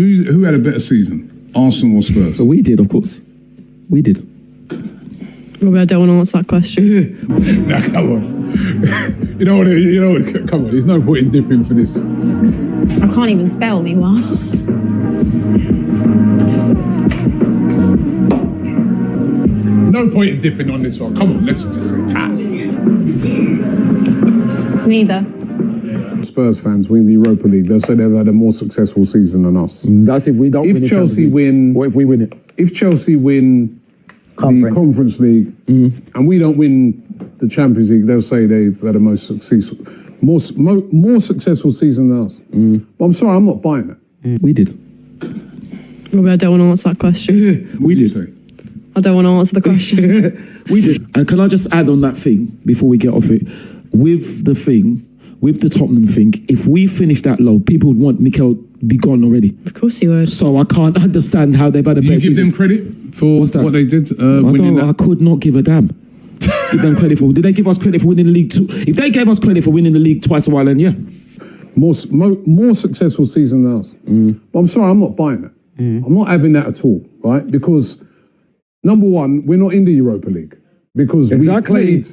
Who had a better season, Arsenal or Spurs? But we did, of course. We did. Robbie, I don't want to answer that question. Nah, come on. You know what? Come on. There's no point in dipping for this. I can't even spell, meanwhile. No point in dipping on this one. Come on, let's just say pass. Neither. Spurs fans win the Europa League. They'll say they've had a more successful season than us. That's if we don't win. If Chelsea win, or if we win it. If Chelsea win the Conference League and we don't win the Champions League, they'll say they've had a more successful season than us. But I'm sorry, I'm not buying it. We did. Robbie, I don't want to answer that question. We did. Say? I don't want to answer the question. We did. And can I just add on that thing before we get off it? With the Tottenham thing, if we finish that low, people would want Mikel be gone already. Of course he would. So I can't understand how they've had a better season. You give them credit for what they did winning that? I could not give a damn. Give them credit for. Did they give us credit for winning the league too? If they gave us credit for winning the league twice a while, then yeah. More successful season than us. But I'm sorry, I'm not buying it. I'm not having that at all, right? Because number one, we're not in the Europa League because we played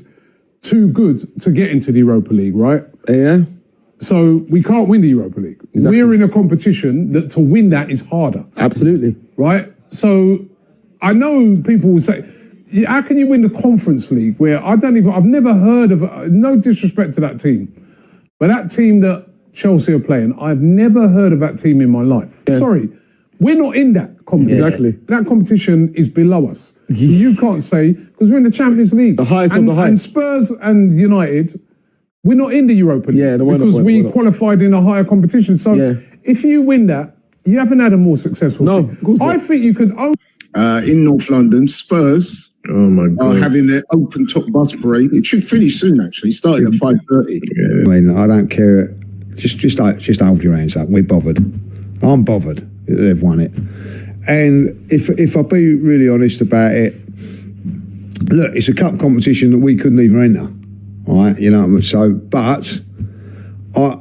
too good to get into the Europa League, right? Yeah. So we can't win the Europa League. Exactly. We're in a competition that to win that is harder. Absolutely. Right? So I know people will say, how can you win the Conference League where I've never heard of, no disrespect to that team, but that team that Chelsea are playing, I've never heard of that team in my life. Yeah. Sorry, we're not in that competition. Exactly. That competition is below us. You can't say, because we're in the Champions League. The highest of the highest. And Spurs and United, we're not in the Europa League because we qualified in a higher competition. So if you win that, you haven't had a more successful season. Of course not. I think you could in North London, Spurs are having their open top bus parade. It should finish soon, actually, starting at 5:30. Yeah. I mean, I don't care. Just hold your hands up. We're bothered. I'm bothered. They've won it. And if I be really honest about it, look, it's a cup competition that we couldn't even enter. All right, you know. So, but a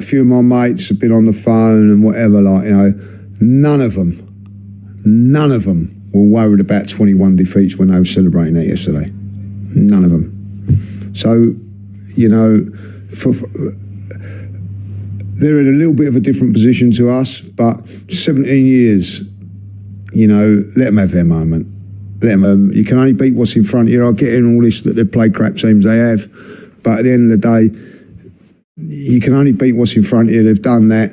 few of my mates have been on the phone and whatever. Like, you know, none of them were worried about 21 defeats when they were celebrating that yesterday. None of them. So, you know, they're in a little bit of a different position to us, but 17 years, you know, let them have their moment. Let them, you can only beat what's in front of you. I get in all this that they've played crap teams, they have, but at the end of the day, you can only beat what's in front of you. They've done that.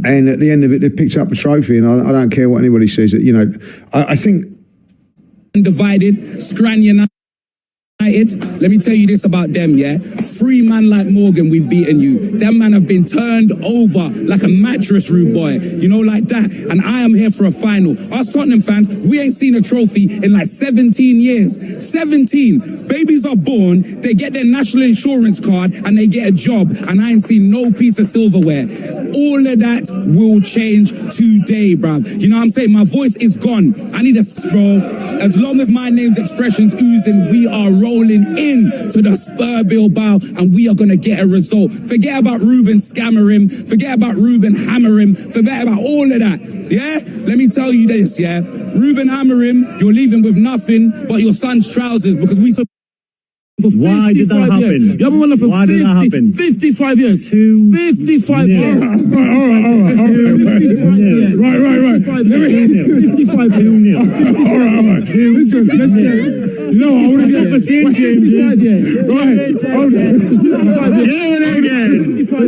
And at the end of it, they've picked up a trophy, and I don't care what anybody says. You know, I think... Undivided, Scran United. Let me tell you this about them, yeah? 3 man like Morgan, we've beaten you. Them man have been turned over like a mattress, rude boy. You know, like that. And I am here for a final. Us Tottenham fans, we ain't seen a trophy in like 17 years. 17. Babies are born, they get their national insurance card, and they get a job. And I ain't seen no piece of silverware. All of that will change today, bruv. You know what I'm saying? My voice is gone. I need a bro. As long as my name's expressions oozing, we are rolling in to the Spur Bilbao, and we are going to get a result. Forget about Ruben scammer him. Forget about Ruben hammer him. Forget about all of that. Yeah? Let me tell you this, yeah? Ruben hammer him, you're leaving with nothing but your son's trousers, because we... Why did that happen? You haven't won for 55 years. 55 years. Right. 55 years. 55 years. All right. Listen, let's get... No, I want to get the same James. Right, hold on. 55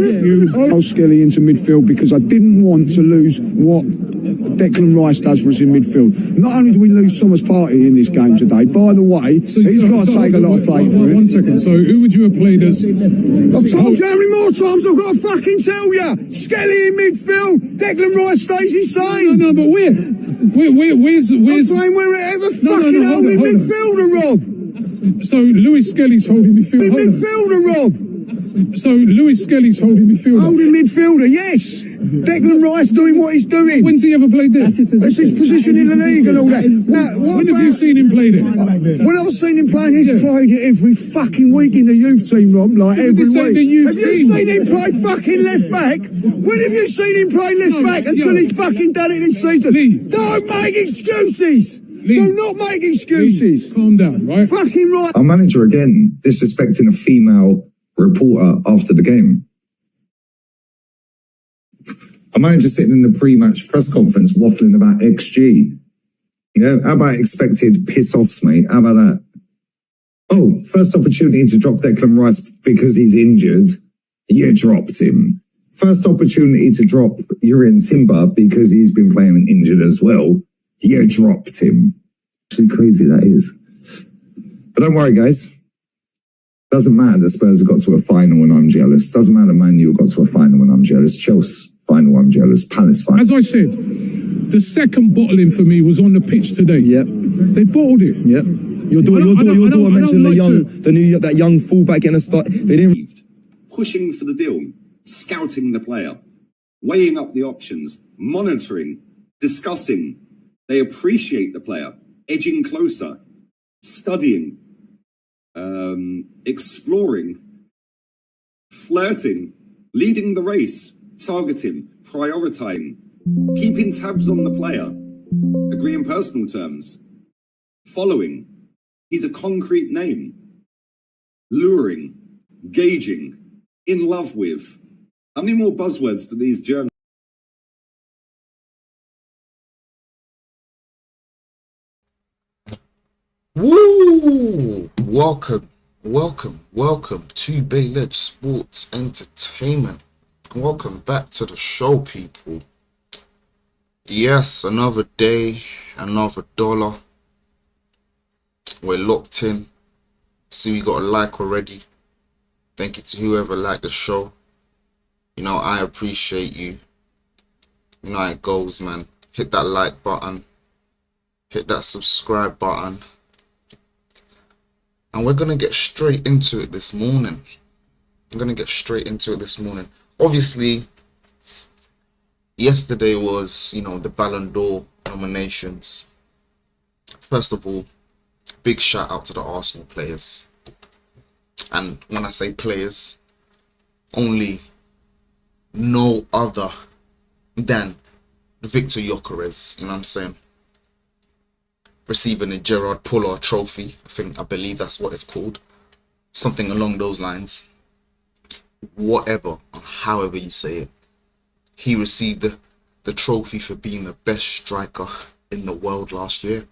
years. I was Skelly into midfield because I didn't want to lose what Declan Rice does for us in midfield. Not only do we lose Thomas Partey in this game today, by the way, he's got to take a lot of play for it. 1 second. So who would you have played as? I've told you how many more times I've got to fucking tell you. Skelly in midfield. Declan Rice stays insane. No, but where's? I'm saying wherever fucking holding midfielder, Rob. So Lewis Skelly's holding midfielder. Midfielder, Rob. So Lewis Skelly's holding midfielder. Holding midfielder, yes. Declan Rice doing what he's doing. When's he ever played there? That's his position in the league and all that. Now, When have you seen him play there? When I've seen him playing, he's played it every fucking week in the youth team, Rob, like every week. The youth have you team? seen him play fucking left back? When have you seen him play left back until he's fucking done it this season? Don't make excuses. Do not make excuses. Calm down, right? Fucking right. Our manager again disrespecting a female reporter after the game. Our manager sitting in the pre-match press conference waffling about XG. Yeah, how about expected piss-offs, mate? How about that? Oh, first opportunity to drop Declan Rice because he's injured. You dropped him. First opportunity to drop Urian Timber because he's been playing injured as well. You dropped him. Actually crazy that is. But don't worry, guys. Doesn't matter that Spurs have got to a final and I'm jealous. Doesn't matter Man U got to a final and I'm jealous. Chelsea final, I'm jealous. Palace final. As I said, the second bottling for me was on the pitch today. Yep. They bottled it. Yep. Your daughter mentioned that young fullback getting a start. They didn't. Pushing for the deal, scouting the player, weighing up the options, monitoring, discussing. They appreciate the player, edging closer, studying, exploring, flirting, leading the race, targeting, prioritizing, keeping tabs on the player, agreeing personal terms, following. He's a concrete name, luring, gauging, in love with. How many more buzzwords do these journalists? Woo! Welcome to Bay Ledge Sports Entertainment. Welcome back to the show, people. Yes, another day, another dollar. We're locked in. See, we got a like already. Thank you to whoever liked the show. You know, I appreciate you. You know how it goes, man. Hit that like button. Hit that subscribe button. And we're going to get straight into it this morning. Obviously, yesterday was, the Ballon d'Or nominations. First of all, big shout out to the Arsenal players. And when I say players, only no other than Victor Gyökeres, you know what I'm saying? Receiving a Gerard Puller trophy. I believe that's what it's called. Something along those lines. Whatever, however you say it. He received the trophy for being the best striker in the world last year.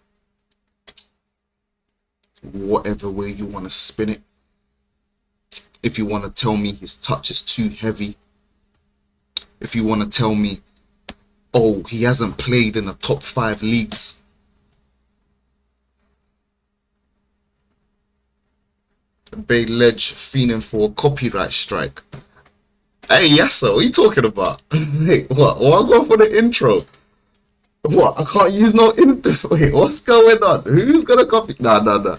Whatever way you want to spin it. If you want to tell me his touch is too heavy. If you want to tell me, oh, he hasn't played in the top 5 leagues. Bay Ledge fiending for a copyright strike. Hey, yes, what are you talking about? Wait, what? Oh, I'm going for the intro. What? I can't use no intro. Wait, what's going on? Who's gonna copy? No.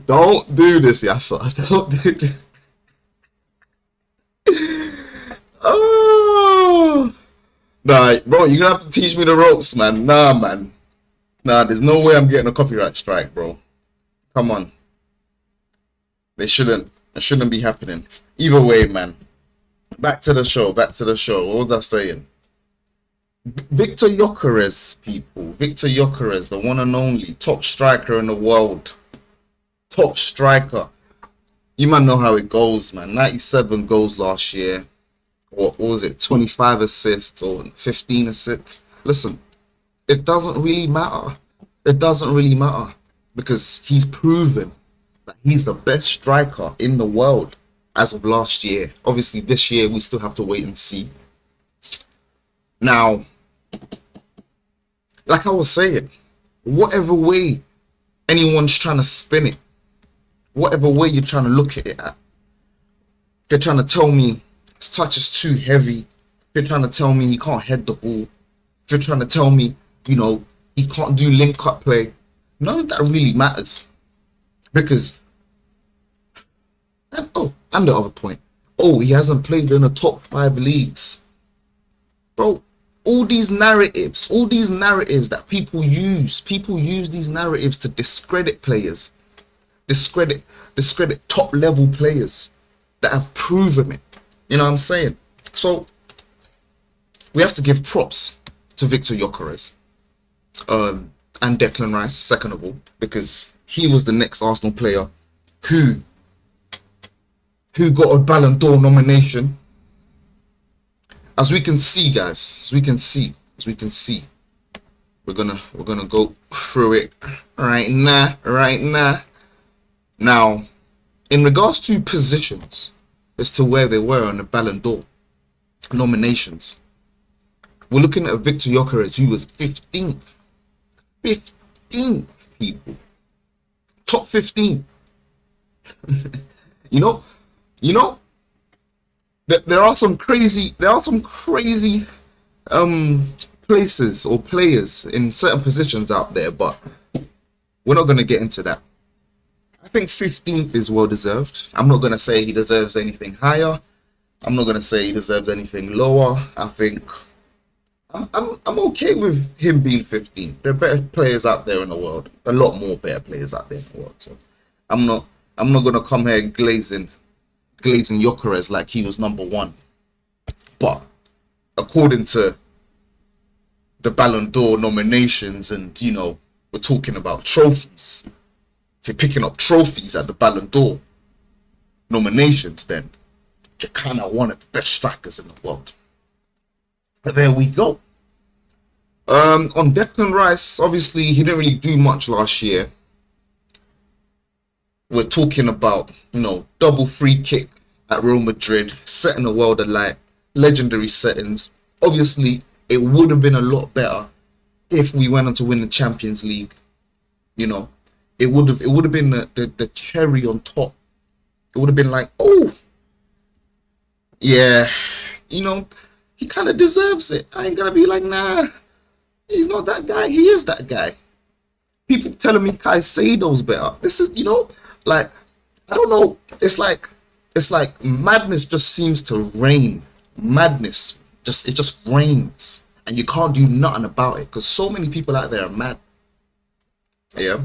Don't do this, Yasa. Don't do this. Oh. Nah, bro, you're gonna have to teach me the ropes, man. Nah, man. Nah, there's no way I'm getting a copyright strike, bro. Come on. It shouldn't be happening. Either way, man. Back to the show. What was I saying? Victor Gyökeres, people. Victor Gyökeres, the one and only top striker in the world. Top striker. You might know how it goes, man. 97 goals last year. What was it? 25 assists or 15 assists. Listen, it doesn't really matter. Because he's proven that he's the best striker in the world as of last year. Obviously, this year, we still have to wait and see. Now, like I was saying, whatever way anyone's trying to spin it, whatever way you're trying to look at it at, if you're trying to tell me his touch is too heavy, if you're trying to tell me he can't head the ball, if you're trying to tell me, he can't do link-up play, none of that really matters. Because, and the other point, he hasn't played in the top 5 leagues. Bro, all these narratives that people use these narratives to discredit players, discredit top level players that have proven it. You know what I'm saying? So we have to give props to Victor Gyökeres and Declan Rice, second of all, because he was the next Arsenal player who got a Ballon d'Or nomination. As we can see, guys, as we can see, we're gonna go through it right now. Now, in regards to positions as to where they were on the Ballon d'Or nominations, we're looking at Victor Gyökeres, who was 15th, people, top 15. you know. There are some crazy places or players in certain positions out there, but we're not going to get into that. I think 15th is well deserved. I'm not going to say he deserves anything higher. I'm not going to say he deserves anything lower. I think I'm okay with him being 15. There are better players out there in the world, a lot more better players out there in the world. So I'm not going to come here glazing Gyökeres like he was number one. But according to the Ballon d'Or nominations, and we're talking about trophies. If you're picking up trophies at the Ballon d'Or nominations, then you're kind of one of the best strikers in the world. But there we go. On Declan Rice, obviously he didn't really do much last year. We're talking about, double free kick at Real Madrid, setting the world alight, legendary settings. Obviously, it would have been a lot better if we went on to win the Champions League. It would have been the cherry on top. It would have been like, oh, yeah, he kind of deserves it. I ain't gonna be like, nah, he's not that guy. He is that guy. People telling me Caicedo's better. This is, like, I don't know. It's like madness just seems to reign. Madness just reigns, and you can't do nothing about it because so many people out there are mad. Yeah,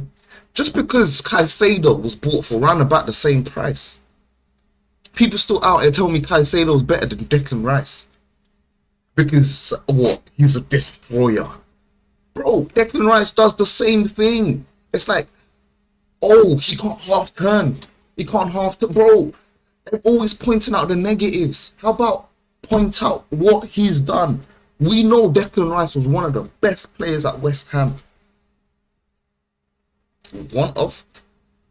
just because Caicedo was bought for around about the same price, people still out here telling me Caicedo's better than Declan Rice because what? He's a destroyer, bro. Declan Rice does the same thing. It's like, oh, he can't half turn. He can't half turn, bro. They're always pointing out the negatives. How about point out what he's done? We know Declan Rice was one of the best players at West Ham.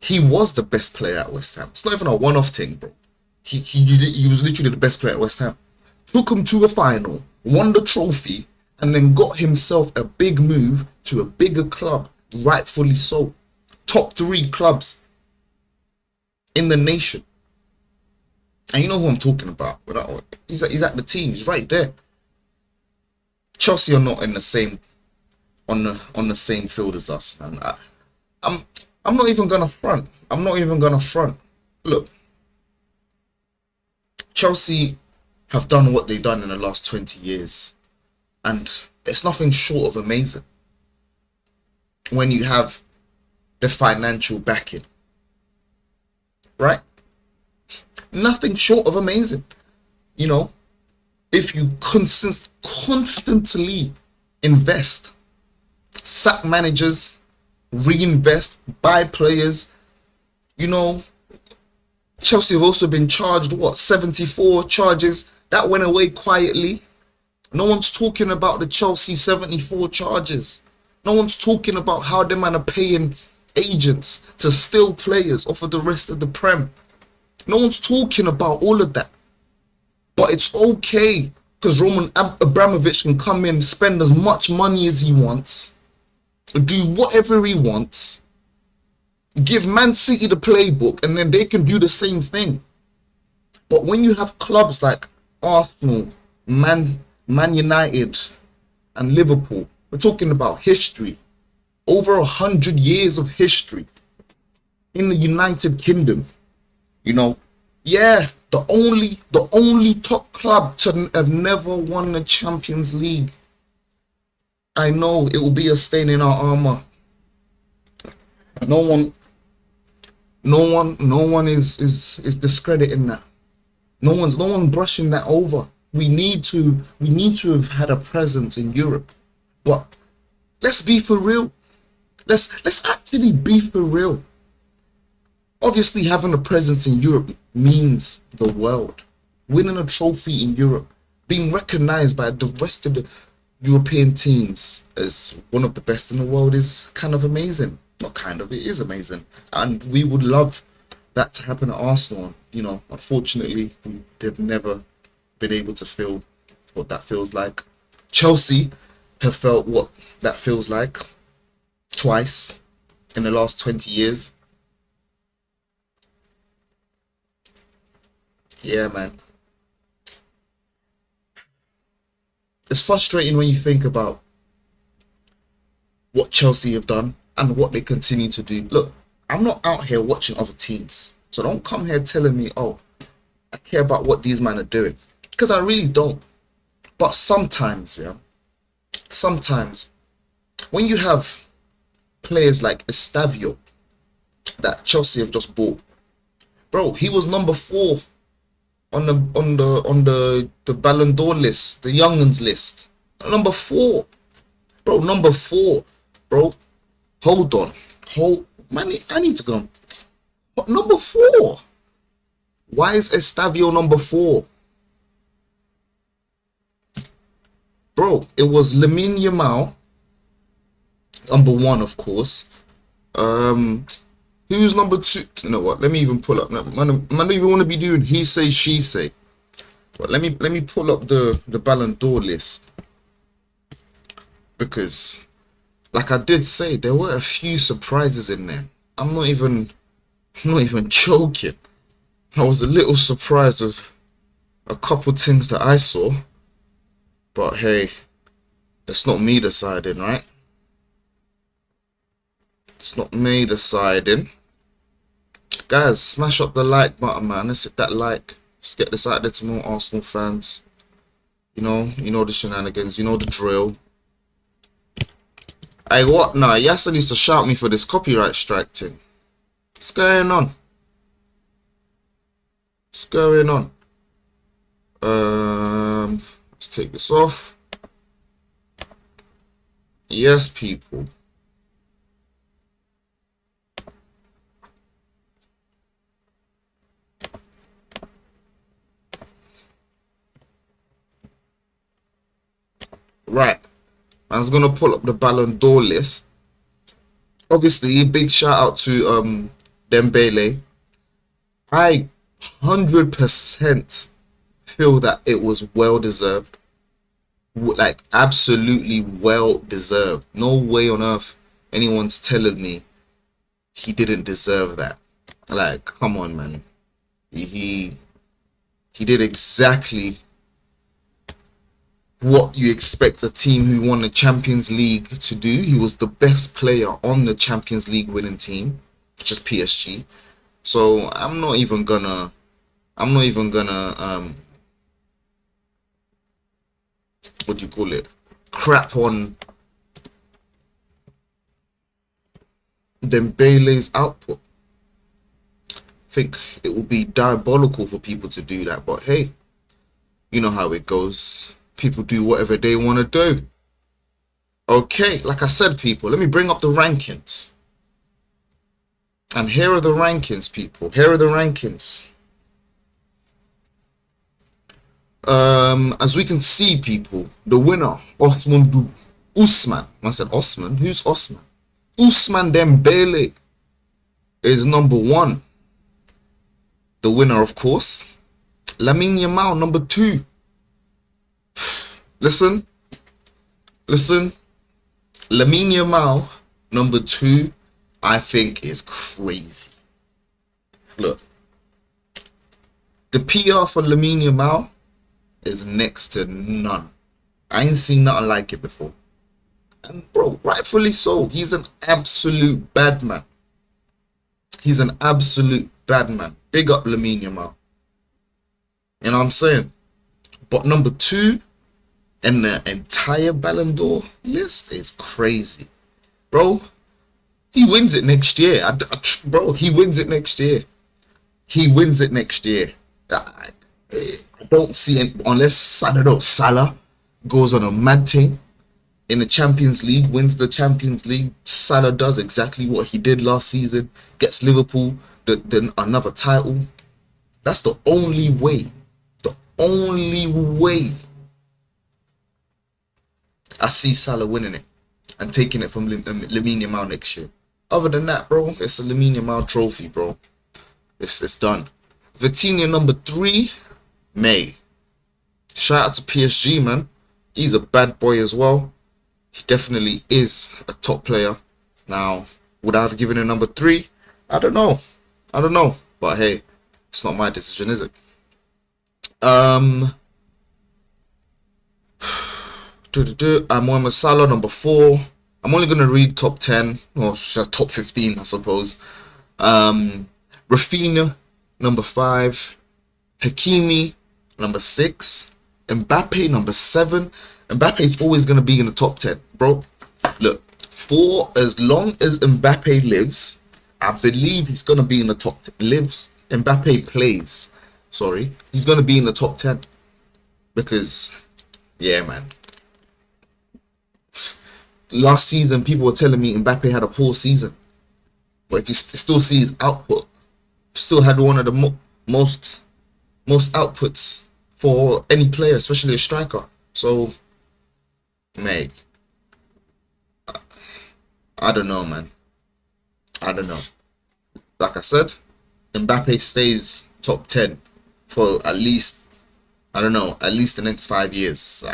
He was the best player at West Ham. It's not even a one-off thing, bro. He was literally the best player at West Ham. Took him to a final, won the trophy, and then got himself a big move to a bigger club, rightfully so. Top 3 clubs in the nation. And you know who I'm talking about. He's at the team. He's right there. Chelsea are not in the same on the same field as us, man. I'm not even gonna front. Look, Chelsea have done what they've done in the last 20 years, and it's nothing short of amazing when you have the financial backing, right? Nothing short of amazing. If you constantly invest, sack managers, reinvest, buy players. Chelsea have also been charged 74 charges that went away quietly. No one's talking about the Chelsea 74 charges. No one's talking about how them man are paying agents to steal players off of the rest of the Prem. No one's talking about all of that. But it's okay because Roman Abramovich can come in, spend as much money as he wants, do whatever he wants, give Man City the playbook, and then they can do the same thing. But when you have clubs like Arsenal, Man United, and Liverpool, we're talking about history. Over 100 years of history in the United Kingdom. Yeah, The only top club to have never won the Champions League. I know it will be a stain in our armor. No one is discrediting that. No one brushing that over. We need to have had a presence in Europe. But let's be for real. Let's actually be for real. Obviously, having a presence in Europe means the world. Winning a trophy in Europe, being recognized by the rest of the European teams as one of the best in the world is kind of amazing. Not kind of, it is amazing. And we would love that to happen at Arsenal. You know, unfortunately, they've never been able to feel what that feels like. Chelsea have felt what that feels like twice in the last 20 years. Yeah, man. It's frustrating when you think about what Chelsea have done and what they continue to do. Look, I'm not out here watching other teams. So don't come here telling me, oh, I care about what these men are doing. Because I really don't. But sometimes, yeah, sometimes when you have players like Estavio that Chelsea have just bought, bro, he was number 4 on the Ballon d'Or list, the younguns list. Number 4. Bro, number 4. Bro, hold on. Man, I need to go. But number 4. Why is Estavio number 4? Bro, it was Lamine Yamal, number 1, of course. Who's number 2? You know what? Let me even pull up. I don't even want to be doing he say, she say. But let me pull up the Ballon d'Or list, because, like I did say, there were a few surprises in there. I'm not even joking. I was a little surprised with a couple things that I saw. But hey, it's not me deciding, right? It's not me deciding. Guys, smash up the like button, man. Let's hit that like. Let's get this out there to more Arsenal fans. You know the shenanigans. You know the drill. Hey, what now? Yasser needs to shout me for this copyright strike thing. What's going on? What's going on? Let's take this off. Yes, people. Right. I was gonna pull up the Ballon d'Or list. Obviously, big shout out to Dembele. I 100% feel that it was well deserved. Like, absolutely well deserved. No way on earth anyone's telling me he didn't deserve that. Like, come on, man. He did exactly what you expect a team who won the Champions League to do. He was the best player on the Champions League winning team, which is PSG. So I'm not even gonna what do you call it, crap on Dembele's output. I think it would be diabolical for people to do that, but hey, you know how it goes. People do whatever they want to do. Okay, like I said, people, let me bring up the rankings. And here are the rankings, people. Here are the rankings. As we can see, people, the winner, Usman. I said Osman. Who's Osman? Ousmane Dembele is number 1. The winner, of course. Lamine Yamal, number 2. Listen. Lamine Yamal, number 2, I think is crazy. Look, the PR for Lamine Yamal is next to none. I ain't seen nothing like it before. And bro, rightfully so. He's an absolute bad man. He's an absolute bad man. Big up Lamine Yamal. You know what I'm saying? But number 2 in the entire Ballon d'Or list is crazy. Bro, he wins it next year. Bro, he wins it next year. He wins it next year. I don't see it unless, I don't know, Salah goes on a mad thing in the Champions League, wins the Champions League. Salah does exactly what he did last season, gets Liverpool another title. That's the only way. The only way I see Salah winning it and taking it from Lamine Yamal next year. Other than that, bro, it's a Lamine Yamal trophy, bro. It's done. Vitinha number 3, May. Shout out to PSG, man. He's a bad boy as well. He definitely is a top player. Now, would I have given him number 3? I don't know. But hey, it's not my decision, is it? I'm on Salah number 4. I'm only gonna read top 10 or top 15, I suppose. Rafinha number 5, Hakimi number 6, Mbappe number 7. Mbappe is always gonna be in the top 10, bro. Look, for as long as Mbappe lives, I believe he's gonna be in the top 10. Mbappe plays. Sorry, he's gonna be in the top 10 because, yeah, man. Last season, people were telling me Mbappe had a poor season, but if you still see his output, still had one of the most outputs for any player, especially a striker. So, mate, I don't know, man. I don't know. Like I said, Mbappe stays top 10 for at least, I don't know, at least the next 5 years.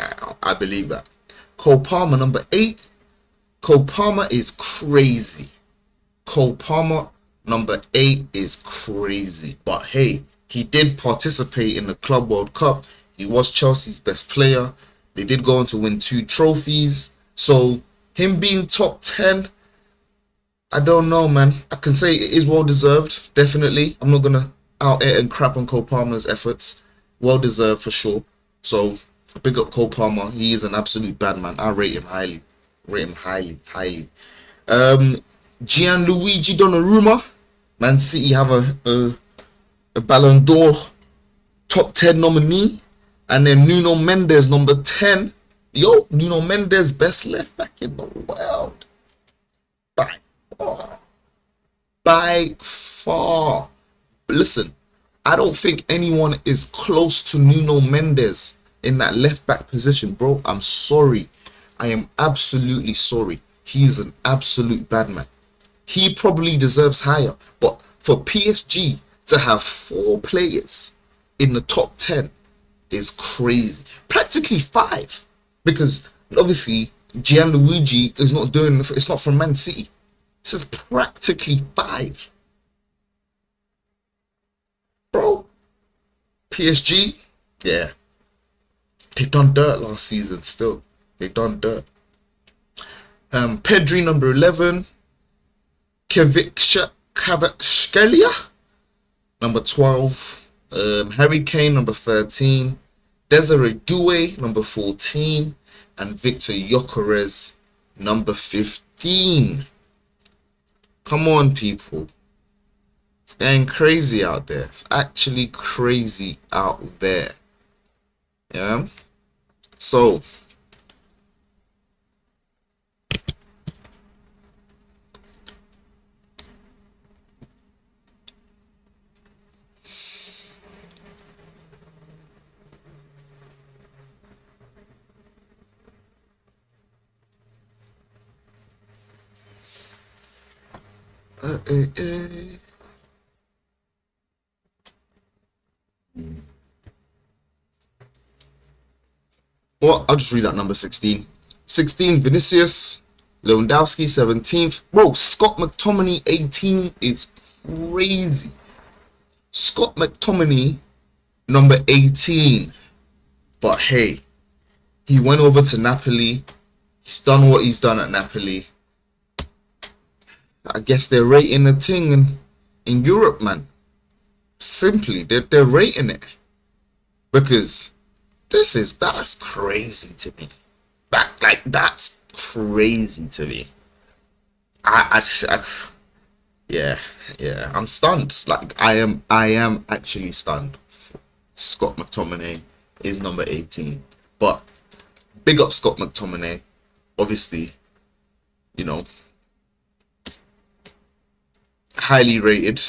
I believe that. Cole Palmer number 8. Cole Palmer is crazy. Cole Palmer number 8 is crazy. But hey, he did participate in the Club World Cup. He was Chelsea's best player. They did go on to win 2 trophies. So him being top 10, I don't know, man. I can say it is well deserved, definitely. I'm not gonna out air and crap on Cole Palmer's efforts. Well deserved for sure. So big up Cole Palmer. He is an absolute bad man. I rate him highly. Highly. Gianluigi Donnarumma. Man City have a Ballon d'Or top 10 nominee. And then Nuno Mendes number 10. Yo, Nuno Mendes, best left back in the world. By far. Listen, I don't think anyone is close to Nuno Mendes in that left back position, bro. I'm sorry. I am absolutely sorry. He is an absolute bad man. He probably deserves higher. But for PSG to have 4 players in the top 10 is crazy. Practically 5. Because obviously Gianluigi is not doing, it's not from Man City. This is practically 5. Bro, PSG, yeah. They done dirt last season still. They done dirt. Pedri number 11. Kvaratskhelia number 12. Harry Kane number 13. Desiree Doué number 14. And Victor Gyökeres number 15. Come on, people. It's getting crazy out there. It's actually crazy out there. Yeah. So well, I'll just read out number 16. 16, Vinicius. Lewandowski, 17th. Bro, Scott McTominay, 18 is crazy. Scott McTominay, number 18. But hey, he went over to Napoli. He's done what he's done at Napoli. I guess they're rating the thing in Europe, man. Simply, they're rating it. because that's crazy to me. That's crazy to me. Yeah, I'm stunned. Like I am actually stunned. Scott McTominay is number 18, but big up Scott McTominay. Obviously, you know, highly rated.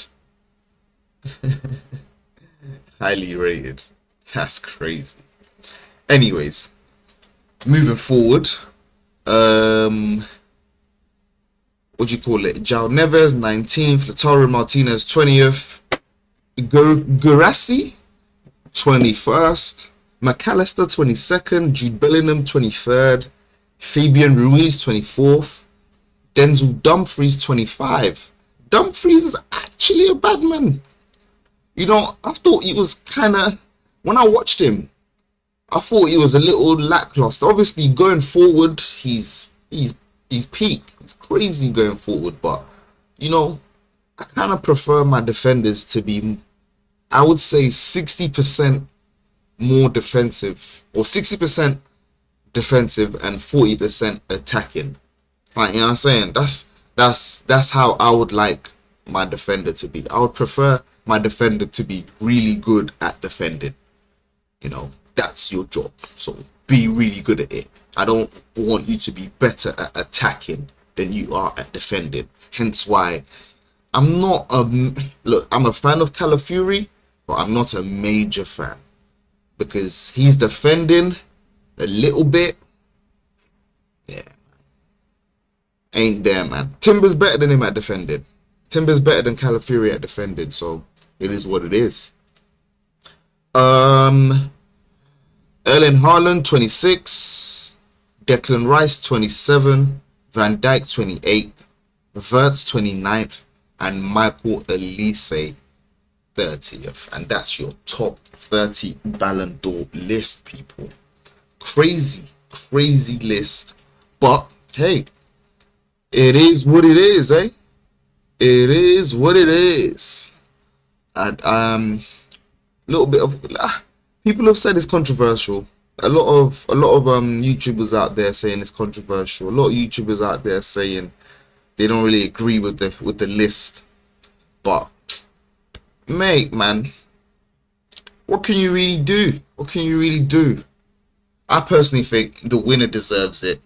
Highly rated. That's crazy. Anyways, moving forward, what do you call it? João Neves 19th, Lautaro Martinez 20th, Gurasi 21st, McAllister 22nd, Jude Bellingham 23rd, Fabian Ruiz 24th, Denzel Dumfries 25. Dumfries is actually a bad man. You know, I thought he was kind of, when I watched him, I thought he was a little lackluster. Obviously, going forward, he's peak. He's crazy going forward, but you know, I kind of prefer my defenders to be, I would say, 60% more defensive, or 60% defensive and 40% attacking. Like, you know what I'm saying? That's how I would like my defender to be. I would prefer my defender to be really good at defending. You know, that's your job. So be really good at it. I don't want you to be better at attacking than you are at defending. Hence why I'm not look, I'm a fan of Calafiori, but I'm not a major fan, because he's defending a little bit. Yeah, ain't there, man. Timber's better than him at defending. Timber's better than Calafiori at defending, so it is what it is. Erling Haaland 26, Declan Rice 27, Van Dijk 28, Verts 29th, and Michael Olise 30th. And that's your top 30 Ballon d'Or list, people. Crazy list. But hey, it is what it is, eh? It is what it is. And little bit of people have said it's controversial. A lot of YouTubers out there saying it's controversial. A lot of YouTubers out there saying they don't really agree with the list. But mate, man, what can you really do? What can you really do? I personally think the winner deserves it.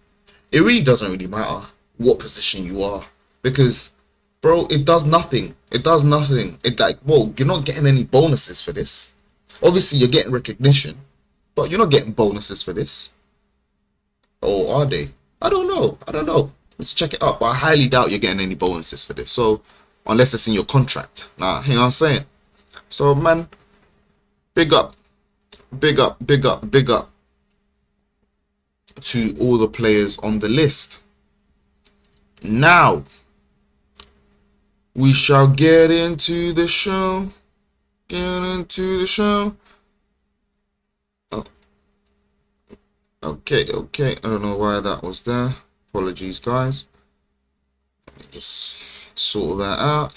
It really doesn't really matter what position you are, because bro, it does nothing. It does nothing. It like, whoa, you're not getting any bonuses for this. Obviously, you're getting recognition, but you're not getting bonuses for this. Or are they? I don't know. Let's check it up. But I highly doubt you're getting any bonuses for this. So, unless it's in your contract. Nah, you know what I'm saying? So, man, big up to all the players on the list. Now, we shall get into the show. Oh. Okay. I don't know why that was there. Apologies, guys. Let me just sort that out.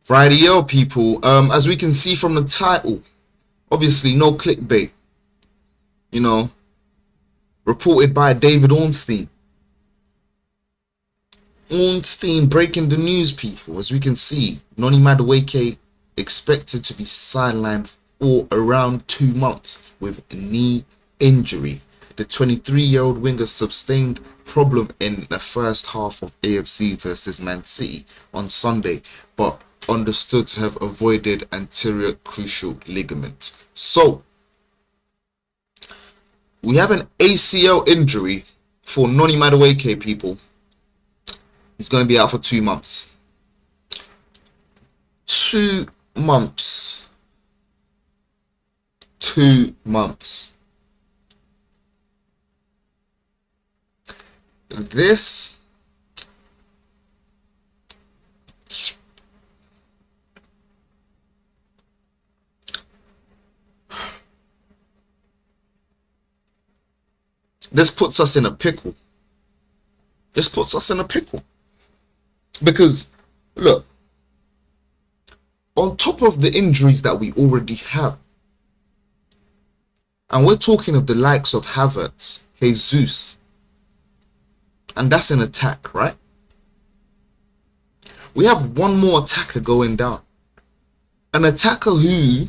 Rightio, people. As we can see from the title, obviously no clickbait. You know, reported by David Ornstein. Breaking the news, people. As we can see, Noni Madueke expected to be sidelined for around 2 months with knee injury. The 23-year-old winger sustained problem in the first half of AFC versus Man City on Sunday, but understood to have avoided anterior cruciate ligament. So, we have an ACL injury for Noni Madueke, people. He's going to be out for 2 months. 2 months. 2 months. This puts us in a pickle. This puts us in a pickle. Because, look, on top of the injuries that we already have, And we're talking of the likes of Havertz, Jesus. And that's an attack, right? We have one more attacker going down. An attacker who,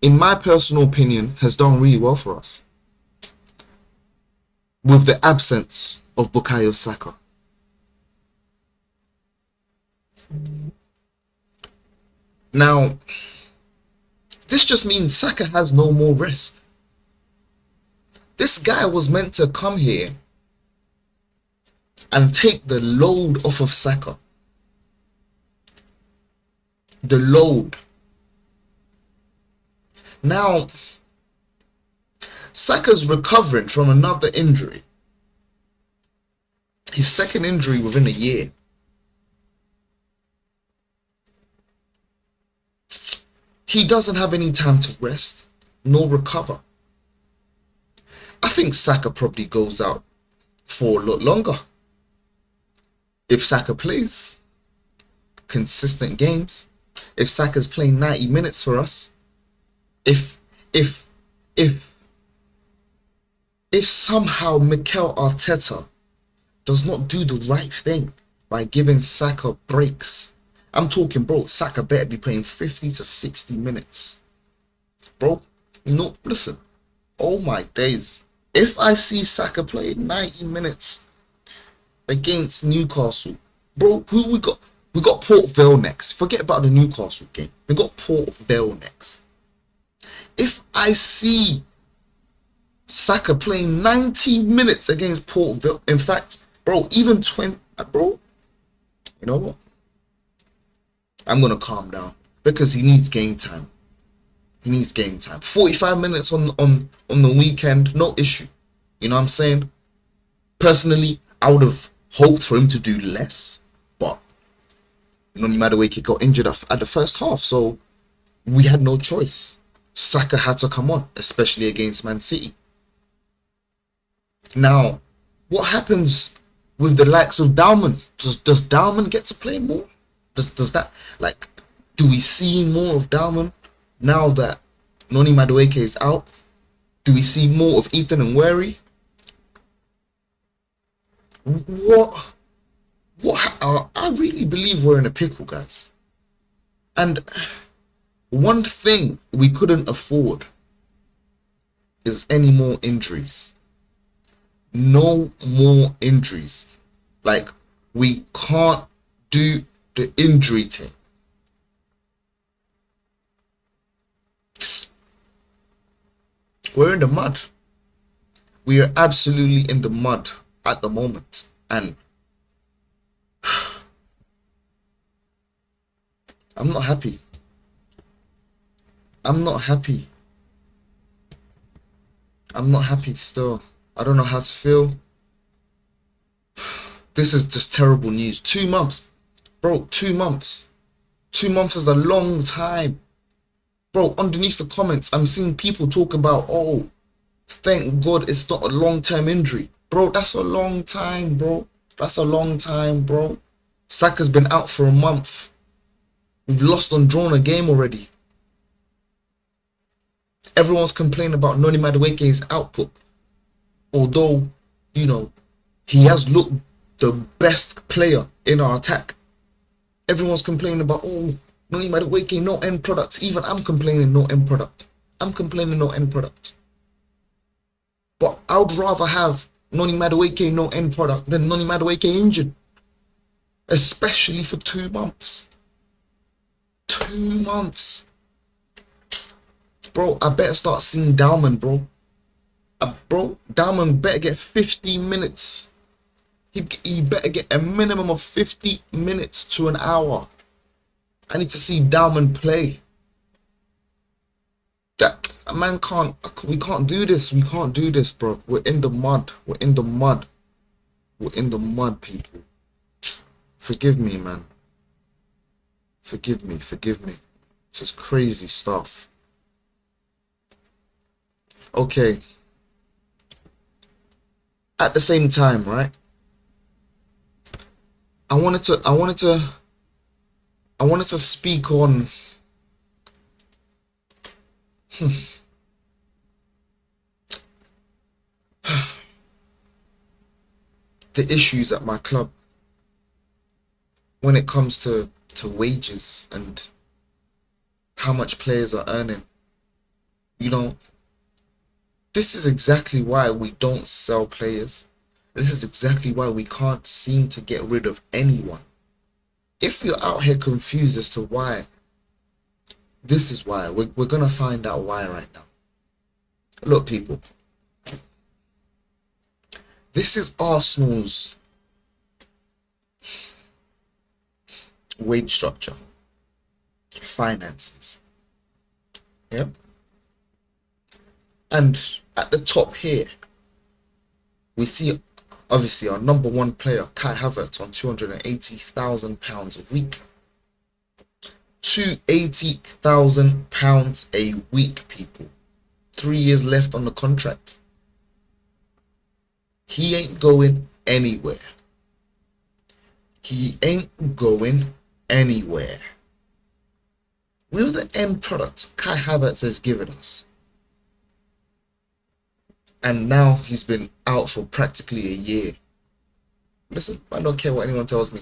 in my personal opinion, has done really well for us. With the absence of Bukayo Saka. Now, this just means Saka has no more rest. This guy was meant to come here and take the load off of Saka. The load. Now, Saka's recovering from another injury. His second injury within a year. He doesn't have any time to rest, nor recover. I think Saka probably goes out for a lot longer. If Saka plays consistent games, if Saka's playing 90 minutes for us, if somehow Mikel Arteta does not do the right thing by giving Saka breaks, I'm talking, bro, Saka better be playing 50 to 60 minutes. Bro, no, listen. Oh my days. If I see Saka playing 90 minutes against Newcastle, bro, who we got? We got Port Vale next. Forget about the Newcastle game. We got Port Vale next. If I see Saka playing 90 minutes against Port Vale, in fact, bro, even 20, bro, you know what? I'm going to calm down because he needs game time. He needs game time. 45 minutes on the weekend, no issue. You know what I'm saying? Personally, I would have hoped for him to do less, but no matter way he got injured at the first half, so we had no choice. Saka had to come on, especially against Man City. Now, what happens with the likes of Dalman? Does Dalman get to play more? Does that, like, do we see more of Dalman now that Noni Madueke is out? Do we see more of Ethan and Wary? I really believe we're in a pickle, guys. And one thing we couldn't afford is any more injuries. No more injuries. Like, we can't do the injury thing. We're in the mud. We are absolutely in the mud at the moment. And I'm not happy. I'm not happy. I'm not happy still. I don't know how to feel. This is just terrible news. 2 months. Bro, 2 months. 2 months is a long time. Bro, underneath the comments, I'm seeing people talk about, oh, thank God it's not a long-term injury. Bro, that's a long time, bro. That's a long time, bro. Saka's been out for a month. We've lost and drawn a game already. Everyone's complaining about Noni Madueke's output. Although, you know, he has looked the best player in our attack. Everyone's complaining about, oh, Noni Madueke, no end product. Even I'm complaining no end product. I'm complaining no end product. But I would rather have Noni Madueke no end product than Noni Madueke injured. Especially for 2 months. 2 months. Bro, I better start seeing Dalman, bro. Bro, Dalman better get 50 minutes. He better get a minimum of 50 minutes to an hour. I need to see Dalman play. That a man can't. We can't do this. We can't do this, bro. We're in the mud. We're in the mud. We're in the mud, people. Forgive me, man. Forgive me. Forgive me. It's just crazy stuff. Okay. At the same time, right? I wanted to speak on the issues at my club when it comes to wages and how much players are earning. You know, this is exactly why we don't sell players. This is exactly why we can't seem to get rid of anyone. If you're out here confused as to why, this is why. We're going to find out why right now. Look, people. This is Arsenal's wage structure. Finances. Yep. And at the top here, we see obviously our number one player, Kai Havertz, on £280,000 a week. £280,000 a week, people. 3 years left on the contract. He ain't going anywhere. He ain't going anywhere. With the end product Kai Havertz has given us, and now he's been out for practically a year. Listen, I don't care what anyone tells me.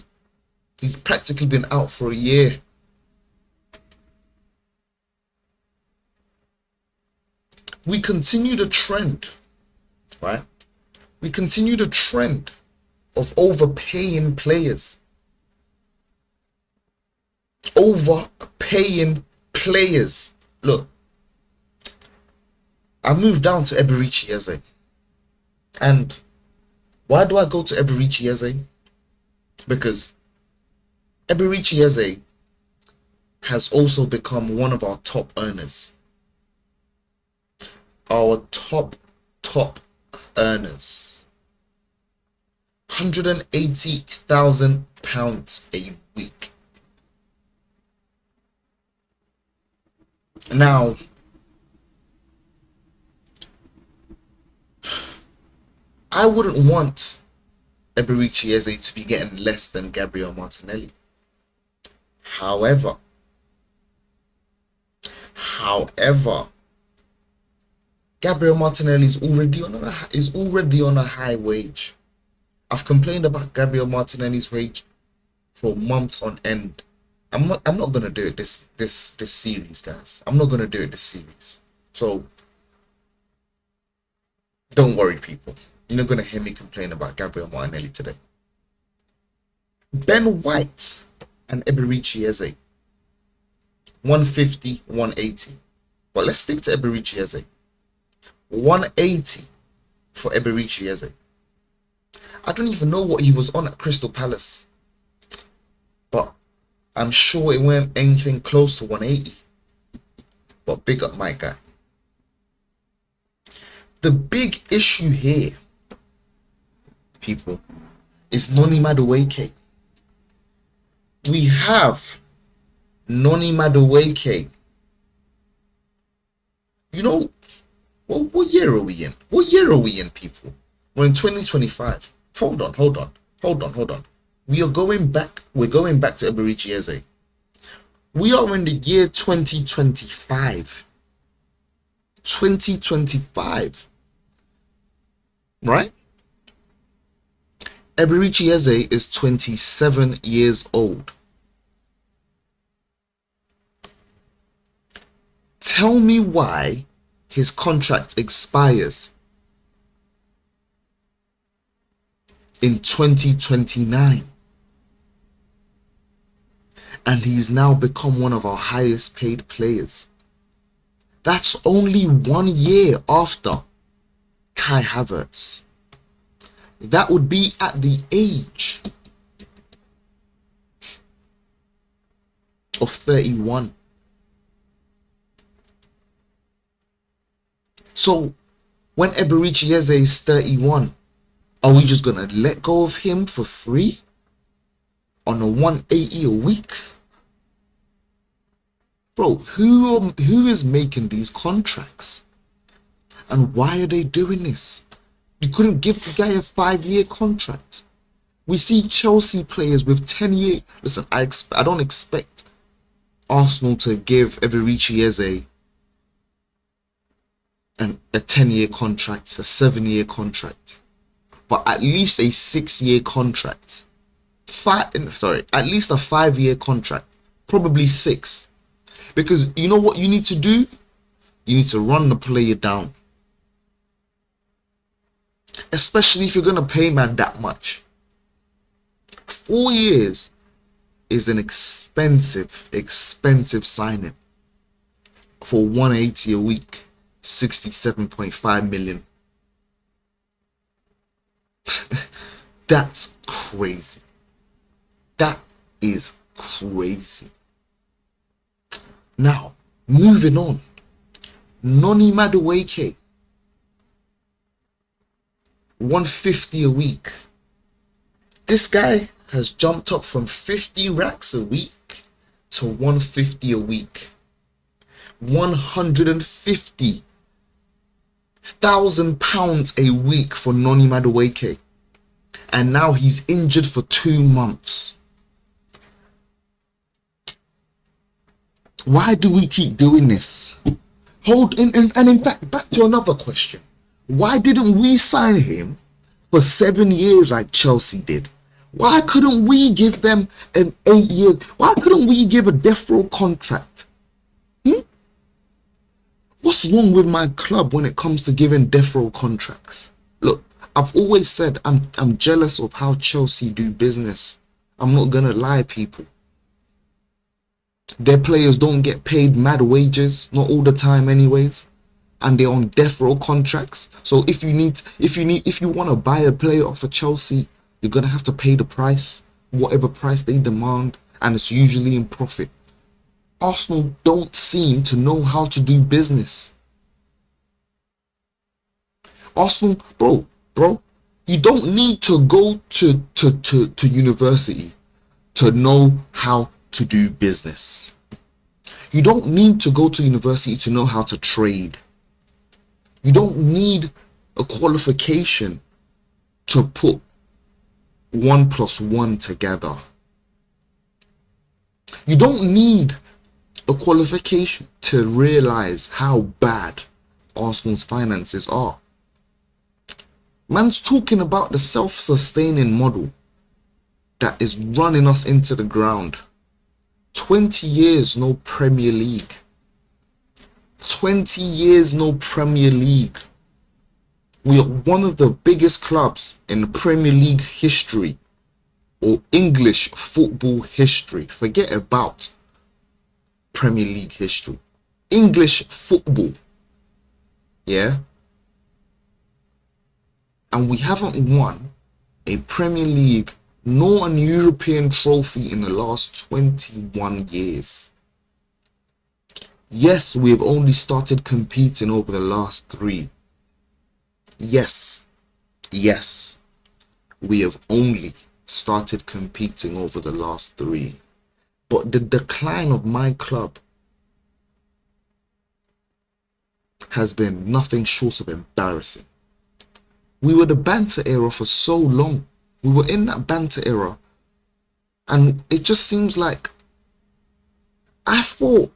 He's practically been out for a year. We continue the trend, right? We continue the trend of overpaying players. Overpaying players. Look, I moved down to Eberechi Eze. And why do I go to Eberechi Eze? Because Eberechi Eze has also become one of our top earners. Our top earners. £180,000 a week. Now, I wouldn't want Eberechi Eze to be getting less than Gabriel Martinelli. However, Gabriel Martinelli is already on a high wage. I've complained about Gabriel Martinelli's wage for months on end. I'm not gonna do it this series, guys. I'm not gonna do it this series. So don't worry, people. You're not gonna hear me complain about Gabriel Martinelli today. Ben White and Eberechi Eze. 150, 180. But let's stick to Eberechi Eze. 180 for Eberechi Eze. I don't even know what he was on at Crystal Palace, but I'm sure it weren't anything close to 180. But big up my guy. The big issue here, people, is Noni Madueke. We have Noni Madueke. You know, what year are we in? What year are we in, people? We're in 2025. Hold on. We're going back to Eberechi Eze. We are in the year 2025. 2025. Right? Eberechi Eze is 27 years old. Tell me why his contract expires in 2029 and he's now become one of our highest paid players. That's only 1 year after Kai Havertz. That would be at the age of 31. So when Eberechi Eze is 31, are we just gonna let go of him for free on a 180 a week? Bro, who is making these contracts? And why are they doing this? You couldn't give the guy a 5-year contract. We see Chelsea players with 10-year. Listen, I don't expect Arsenal to give Eberechi Eze a 10-year contract, a 7-year contract. but at least a 6-year contract. At least a 5-year contract, probably 6. Because you know what you need to do? You need to run the player down. Especially if you're going to pay man that much. 4 years is an expensive signing. For 180 a week, 67.5 million. That's crazy. That is crazy. Now, moving on. Noni Madueke, 150 a week. This guy has jumped up from 50 racks a week to 150 a week. 150,000 pounds a week for Noni Madueke. And now he's injured for 2 months. Why do we keep doing this? And in fact, back to another question. Why didn't we sign him for 7 years like Chelsea did? Why couldn't we give them an 8-year? Why couldn't we give a death row contract? What's wrong with my club when it comes to giving death row contracts? Look, I've always said I'm jealous of how Chelsea do business. I'm not gonna lie, people. Their players don't get paid mad wages, not all the time anyways, and they're on death row contracts. So if you want to buy a player off of Chelsea, you're gonna have to pay the price, whatever price they demand, and it's usually in profit. Arsenal don't seem to know how to do business. Arsenal, bro, you don't need to go to university to know how to do business. You don't need to go to university to know how to trade. You don't need a qualification to put 1 + 1 together. You don't need a qualification to realize how bad Arsenal's finances are. Man's talking about the self-sustaining model that is running us into the ground. 20 years no Premier League. 20 years no Premier League. We are one of the biggest clubs in the Premier League history, or English football history. Forget about Premier League history. English football. Yeah? And we haven't won a Premier League nor an European trophy in the last 21 years. Yes, we have only started competing over the last 3. Yes, we have only started competing over the last 3. But the decline of my club has been nothing short of embarrassing. We were the banter era for so long. We were in that banter era, and it just seems like I thought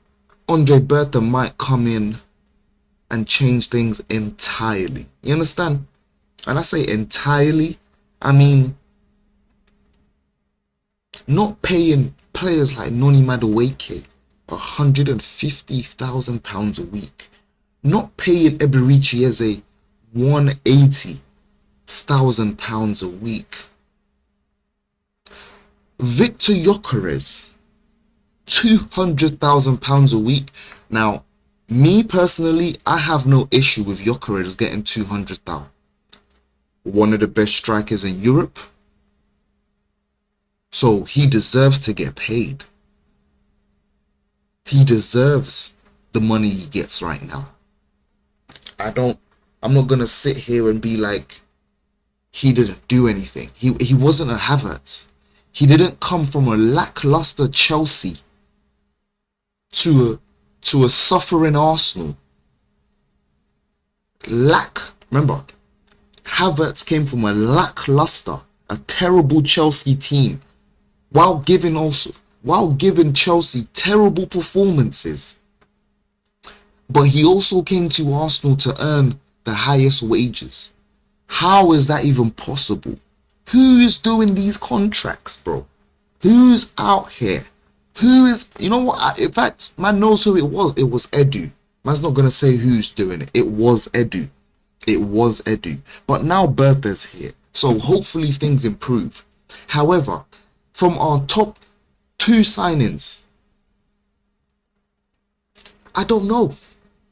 Andre Bertha might come in and change things entirely. You understand? And I say entirely, I mean not paying players like Noni Madueke £150,000 a week, not paying Eberici Eze £180,000 a week. Victor Gyökeres, £200,000 a week. Now, me personally, I have no issue with Gyökeres getting 200,000. One of the best strikers in Europe, so he deserves to get paid. He deserves the money he gets right now. I'm not gonna sit here and be like, he didn't do anything. He wasn't a Havertz. He didn't come from a lackluster Chelsea to a suffering Arsenal. Remember, Havertz came from a lackluster, a terrible Chelsea team, while giving Chelsea terrible performances. But he also came to Arsenal to earn the highest wages. How is that even possible? Who's doing these contracts, bro? Who's out here? Who is, you know what? In fact, man knows who it was. It was Edu. Man's not going to say who's doing it. It was Edu. It was Edu. But now Bertha's here. So hopefully things improve. However, from our top 2 signings, I don't know.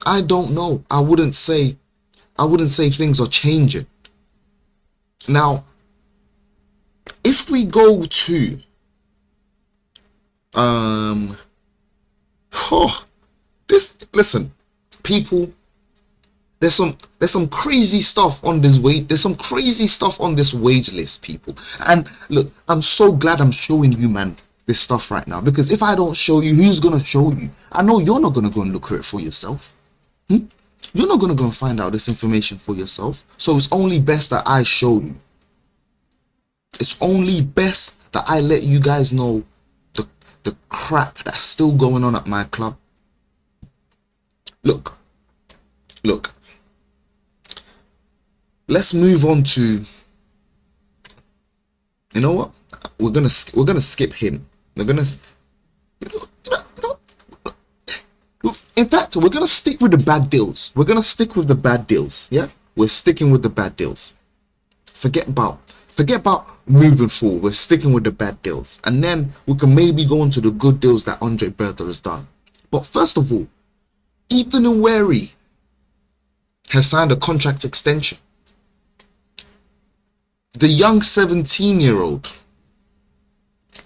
I don't know. I wouldn't say things are changing. Now, if we go to listen, people, there's some crazy stuff on this wage list, people. And look, I'm so glad I'm showing you, man, this stuff right now, because if I don't show you, who's gonna show you? I know you're not gonna go and look for it for yourself. You're not gonna go and find out this information for yourself. So it's only best that I show you. It's only best that I let you guys know the crap that's still going on at my club. Look. Let's move on to, you know what? We're gonna skip him. We're gonna, in fact, we're gonna stick with the bad deals. We're gonna stick with the bad deals. Yeah, we're sticking with the bad deals. Forget about moving forward. We're sticking with the bad deals, and then we can maybe go into the good deals that Andre Bertha has done. But first of all, Ethan Nweri has signed a contract extension. The young 17-year-old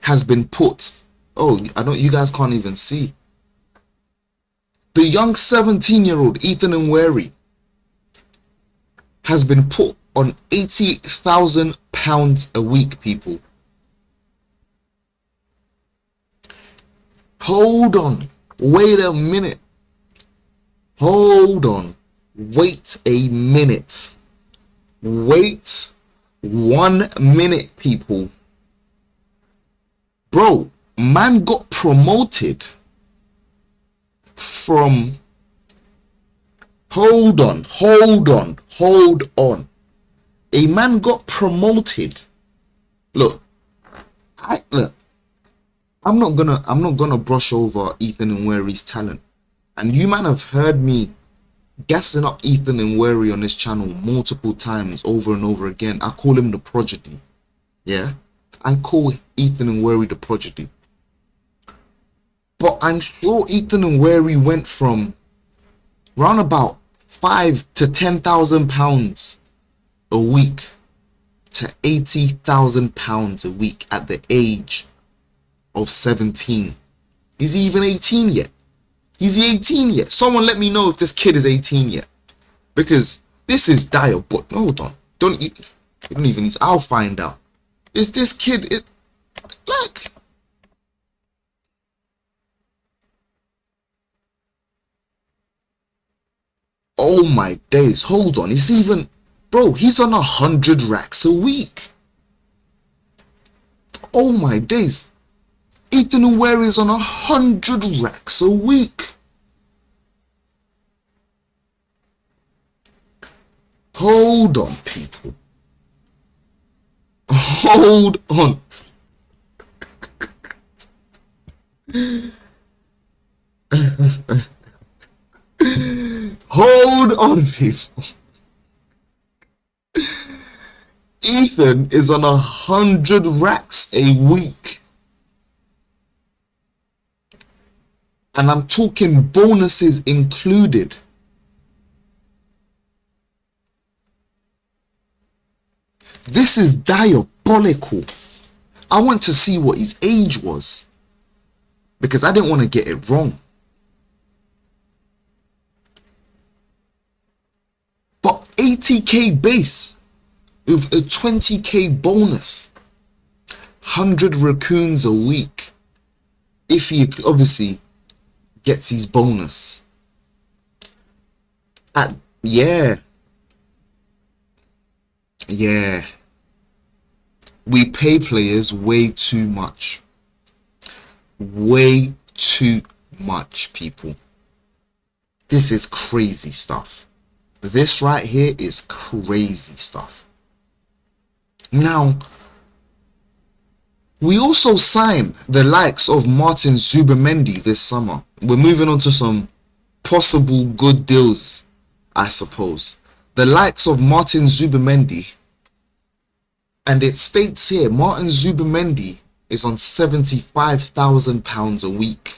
has been put. Oh, you guys can't even see. The young 17-year-old Ethan Nweri has been put on £80,000 a week, people. Hold on. Wait a minute. Hold on. Wait a minute. Wait 1 minute, people. Bro, man got promoted from... Hold on. A man got promoted. Look, I'm not gonna brush over Ethan Nweri's talent. And you man have heard me gassing up Ethan Nweri on this channel multiple times, over and over again. I call him the prodigy. Yeah, I call Ethan Nweri the prodigy. But I'm sure Ethan Nweri went from round about £5,000 to £10,000 a week to £80,000 a week at the age of 17. Is he even 18 yet? Is he 18 yet? Someone let me know if this kid is 18 yet, because this is dire. But hold on, you don't even need to, I'll find out. Is this kid like, oh my days, hold on, it's even, bro, he's on 100 racks a week. Oh my days, Ethan Nweri is on 100 racks a week. Hold on, people. Hold on. Hold on, people. Ethan is on 100 racks a week. And I'm talking bonuses included. This is diabolical. I want to see what his age was, because I didn't want to get it wrong. But 80k base with a 20k bonus. 100 raccoons a week. If he obviously gets his bonus. Yeah. We pay players way too much. Way too much, people. This is crazy stuff. This right here is crazy stuff. Now, we also signed the likes of Martin Zubimendi this summer. We're moving on to some possible good deals, I suppose. The likes of Martin Zubimendi, and it states here Martin Zubimendi is on £75,000 a week.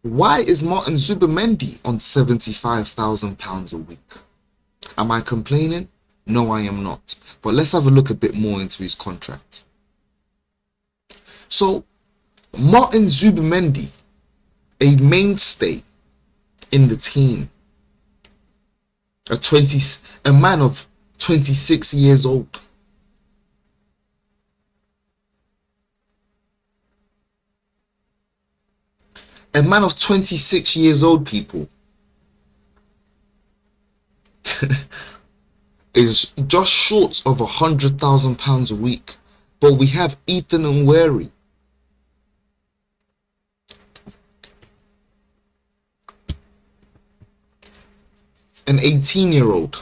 Why is Martin Zubimendi on £75,000 a week? Am I complaining? No, I am not. But let's have a look a bit more into his contract. So, Martin Zubimendi, a mainstay in the team, a man of 26 years old. A man of 26 years old, people, is just short of £100,000 a week. But we have Ethan Nweri, an 18-year-old,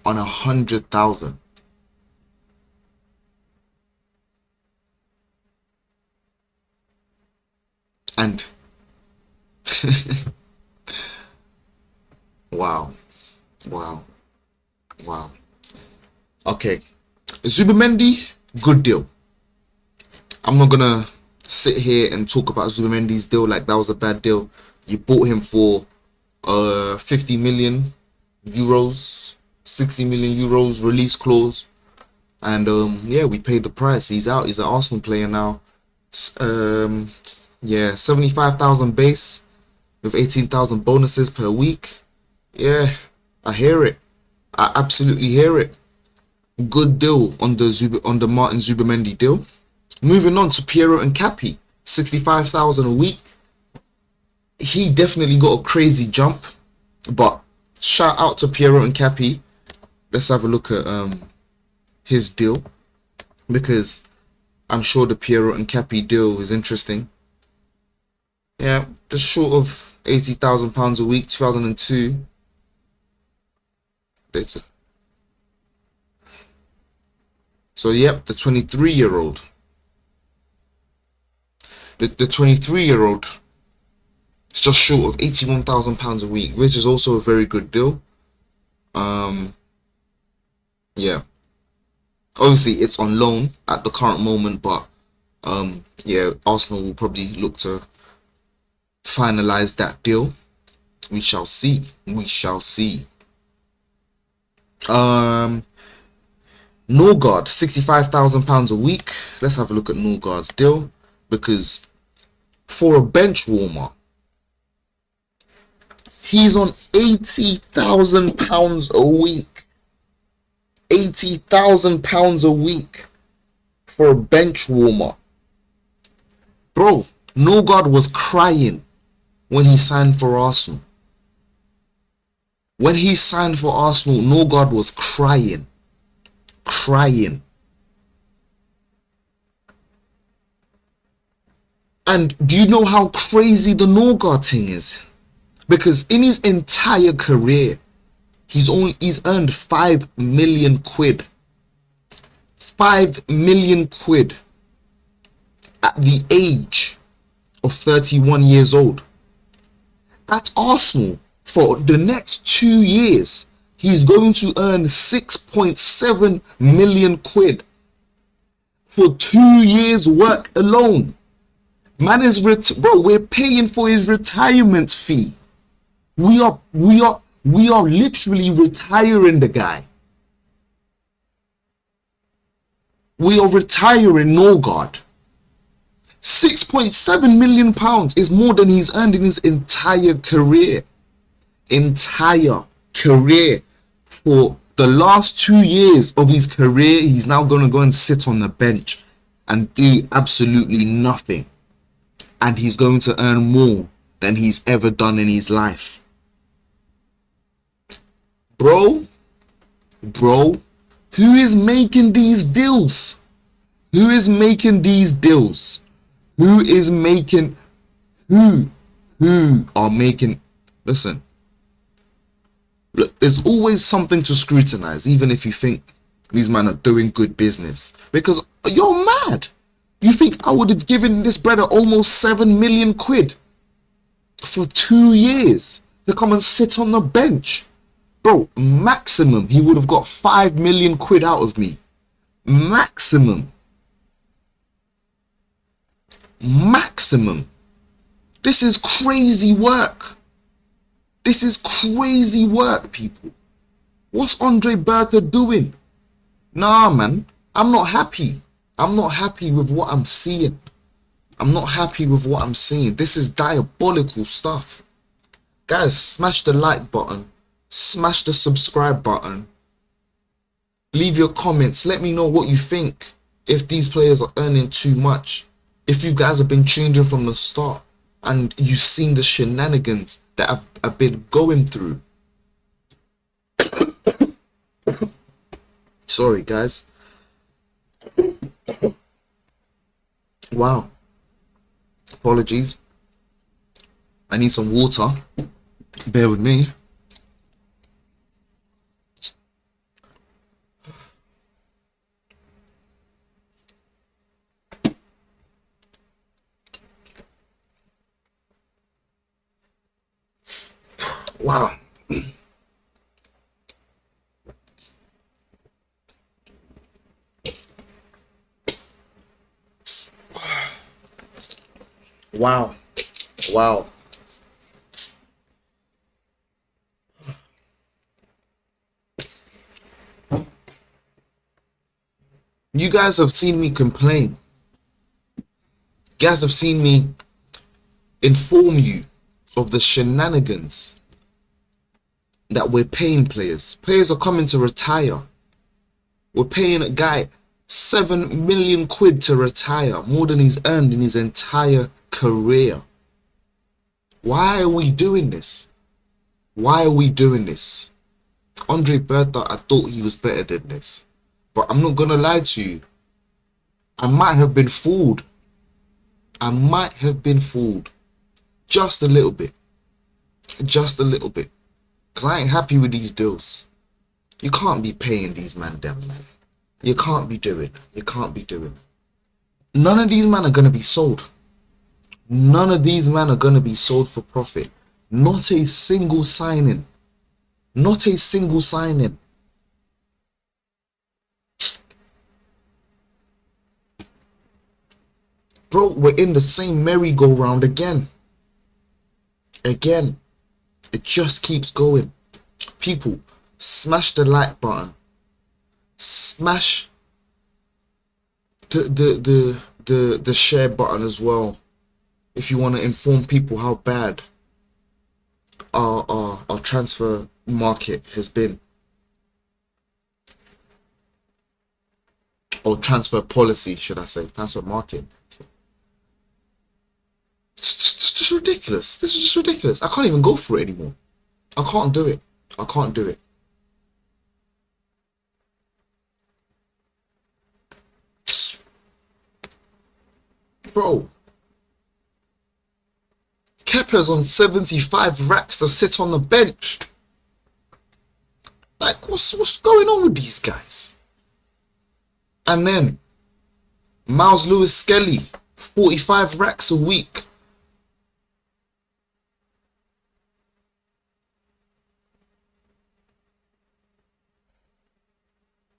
on 100,000. And wow. Okay, Zubimendi, good deal. I'm not gonna sit here and talk about Zubimendi's deal like that was a bad deal. You bought him for 50 million euros, 60 million euros release clause, and yeah, we paid the price. He's out. He's an Arsenal player now. Yeah, 75,000 base with 18,000 bonuses per week. Yeah, I hear it. I absolutely hear it. Good deal on the Martin Zubimendi deal. Moving on to Piero Nkapi, 65,000 a week. He definitely got a crazy jump, but shout out to Piero Nkapi. Let's have a look at his deal, because I'm sure the Piero Nkapi deal is interesting. Yeah, just short of £80,000 a week, 2002. Data. So yep, the 23-year-old. The 23-year-old is just short of £81,000 a week, which is also a very good deal. Yeah. Obviously, it's on loan at the current moment, but yeah, Arsenal will probably look to finalize that deal. We shall see. We shall see. Norgard, £65,000 a week. Let's have a look at Norgard's deal, because for a bench warmer, he's on £80,000 a week. £80,000 a week for a bench warmer. Bro, Norgard was crying when he signed for Arsenal. When he signed for Arsenal, Norgard was crying. And do you know how crazy the Norgard thing is? Because in his entire career, he's earned 5 million quid. 5 million quid at the age of 31 years old. At Arsenal, for the next 2 years, he's going to earn 6.7 million quid for 2 years work alone. Man is bro, we're paying for his retirement fee. We are literally retiring the guy. We are retiring Norgard. £6.7 million is more than he's earned in his entire career. For the last 2 years of his career, he's now going to go and sit on the bench and do absolutely nothing. And he's going to earn more than he's ever done in his life. Bro, who is making these deals? Who? who are making, listen, look, there's always something to scrutinize, even if you think these men are doing good business, because you're mad. You think I would have given this brother almost 7 million quid for 2 years to come and sit on the bench? Bro, maximum he would have got 5 million quid out of me. Maximum. Maximum. This is crazy work. This is crazy work, people. What's Andre Bertha doing? Nah, man, I'm not happy. I'm not happy with what I'm seeing. I'm not happy with what I'm seeing. This is diabolical stuff. Guys, smash the like button. Smash the subscribe button. Leave your comments. Let me know what you think. If these players are earning too much. If you guys have been tuned in from the start and you've seen the shenanigans that I've been going through. Sorry, guys. Wow. Apologies. I need some water. Bear with me. Wow. Wow. Wow. You guys have seen me complain. You guys have seen me inform you of the shenanigans that we're paying players. Players are coming to retire. We're paying a guy 7 million quid to retire, more than he's earned in his entire career. Why are we doing this? Why are we doing this? Andre Bertha, I thought he was better than this. But I'm not gonna lie to you. I might have been fooled. I might have been fooled. Just a little bit. Just a little bit. Because I ain't happy with these deals. You can't be paying these man them, man. You can't be doing that. You can't be doing that. None of these men are going to be sold. None of these men are going to be sold for profit. Not a single signing. Not a single signing. Bro, we're in the same merry-go-round again. Again. It just keeps going. People, smash the like button. Smash the share button as well. If you want to inform people how bad our transfer market has been. Or transfer policy, should I say. Transfer market. It's just ridiculous. This is just ridiculous. I can't even go for it anymore. I can't do it. I can't do it. Bro. Kepa's on 75 racks to sit on the bench. Like, what's going on with these guys? And then Miles Lewis Skelly, 45 racks a week.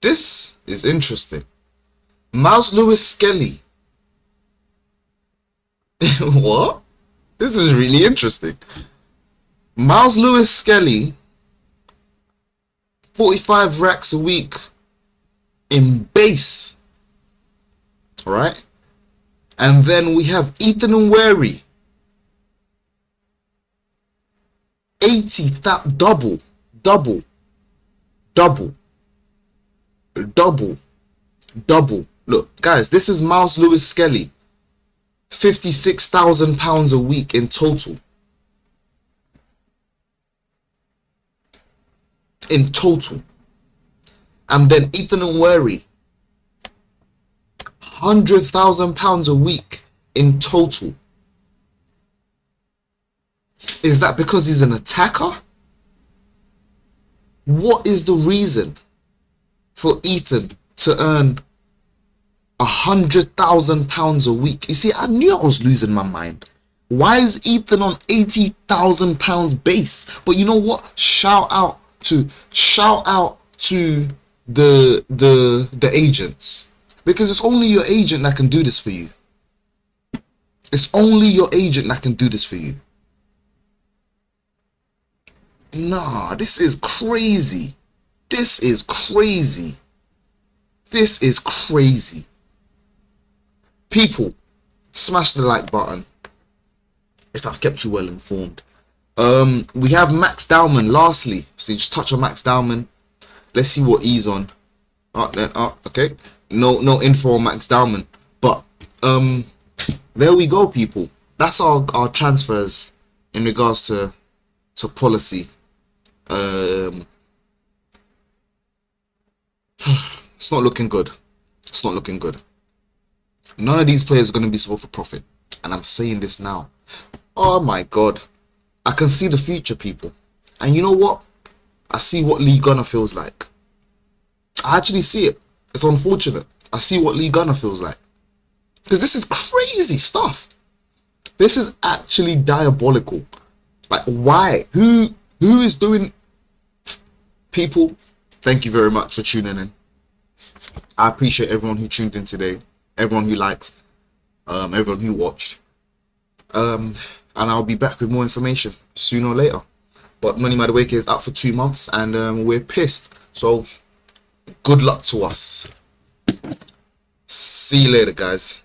This is interesting. Miles Lewis Skelly. What? This is really interesting. Miles Lewis Skelly, 45 racks a week in base. Alright? And then we have Ethan Nweri. 80, that double. Look, guys, this is Miles Lewis Skelly. £56,000 a week in total. In total. And then Ethan Nweri, £100,000 a week in total. Is that because he's an attacker? What is the reason for Ethan to earn £100,000 a week? You see, I knew I was losing my mind. Why is Ethan on £80,000 base? But you know what? Shout out to the agents, because it's only your agent that can do this for you. It's only your agent that can do this for you. Nah, this is crazy. This is crazy. This is crazy. People, smash the like button if I've kept you well informed. We have Max Dowman lastly. So you just touch on Max Dowman. Let's see what he's on. Okay. No info on Max Dowman. But there we go, people. That's our transfers in regards to policy. It's not looking good. It's not looking good. None of these players are going to be sold for profit, and I'm saying this now. Oh my god, I can see the future, people. And you know what? I see what Lee Gunner feels like. I actually see it. It's unfortunate. I see what Lee Gunner feels like, because this is crazy stuff. This is actually diabolical. Like, why? Who is doing? People, thank you very much for tuning in. I appreciate everyone who tuned in today, everyone who liked, everyone who watched. And I'll be back with more information sooner or later. But Money Madueke is out for 2 months, and we're pissed. So good luck to us. See you later, guys.